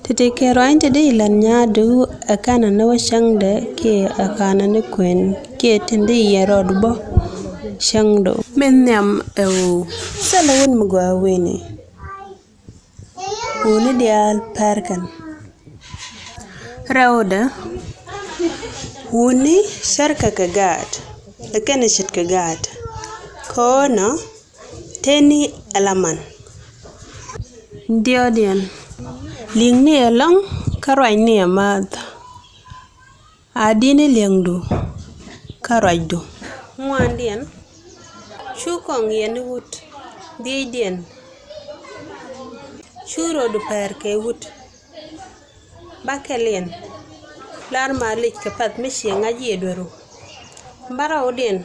Tete ke roin tede ilan nyadu akana na washangde ke akana ne kwen ke tende yerodbo shangdo menyam ewu salawun mugwa weni woni dial parkan rawda woni sharka kagad akana shit kagad kono teni alaman diodian ling ni along karwai ni amad adini liangdu karwaidu ngwandian shukong yen wut didian shuro du per ke wut bakelien lar malik kapat mishi ngaji edwero mbara odien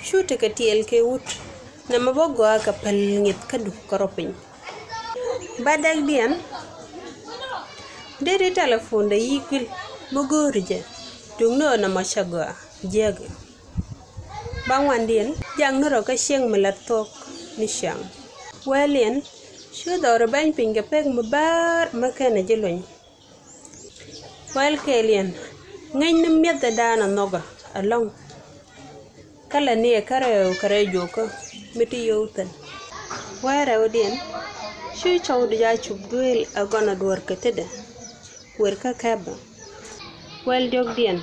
shute ka tiel ke wut na mabogo aka pal ngit kadu koropin badag dian dede telefon da yikil mogorje dungno na mashagwa jege bangwandien jang noro ka sheng melatok ni shang welien shudor ban pinga peg mabar makana jelon wel kelien ngain na miet da na noga along kala ne kare joko miti yoten wara odien shu chawdu ja chubduel agona dwar keteda werka kaba wel jogdien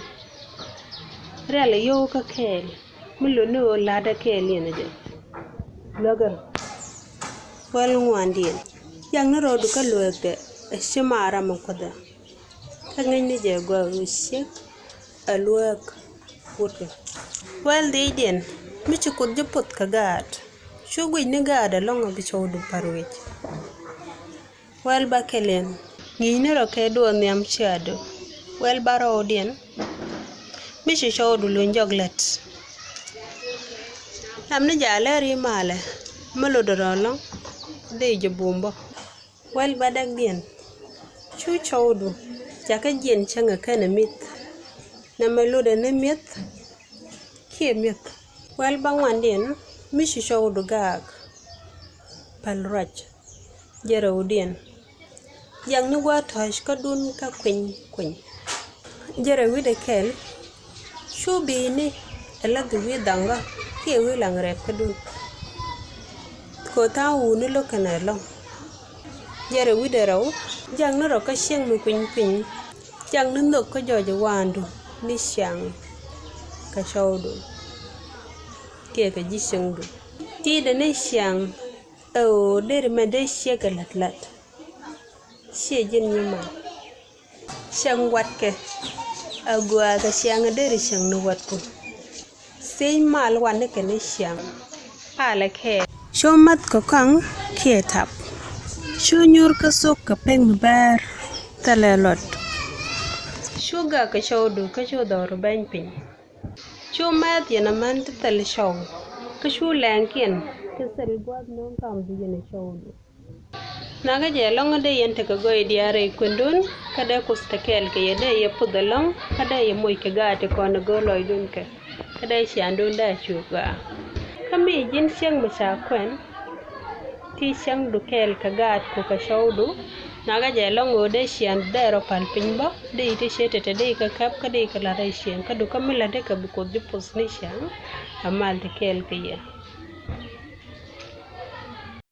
rele yo ka kel mulo no lada kel yene je logan wel ngwandien yang no rodu ka loete shimara makoda kangene je gwa ushek alwak wote wel dien michu kod jopot kagad shugwi ne gada longa bichawdu parwech wel bakelen ngine roke do nyam chado wel baro odien mishi shawdu lunjoglet amne jaleri male melodorolo de jobumbo wel badak dien chu chawdu jaka jien changa kana mit na meloda ne mit ke mit wel bangwandien mishi shawdu gag palrach jero odien yang ni wa tosh ka dun ka kwen jere wi de kel shubi ni eladu wi danga ke wi lang rep ka dun ko ta wu ni lo kana lo jere wi de raw jang no ro ka sheng mu pin jang ni no ko jojo wandu ni shang ka shawdu ke ka ji shangdu ti de ne shang o de me de shega lat she jin yima shang watke agwa ga shang de shang no watko sei mal wan ke ne shang pala ke shomat ko kang ke tap shonyur ka sok ka peng bar talelot shuga ka shawdu ka shodor ban pin shomat yana man tal shaw ka shu lanken ka sel gwad non kam bi yana shawdu naga je longa de yente ka goy diare kundun kada kustakel ke yede ye pudalong kada ye moy ke gaate ko na goloy dun ke kada shi andun da shuga kami jin sheng masha kwen ti sheng dukel ka gaat ko ka shawdu naga je longo de shi and dero pal pinba de ite shete te de ka kap ka de ka la re shi ka du kamila de ka bu ko dipos ni shang amal de kel ke ye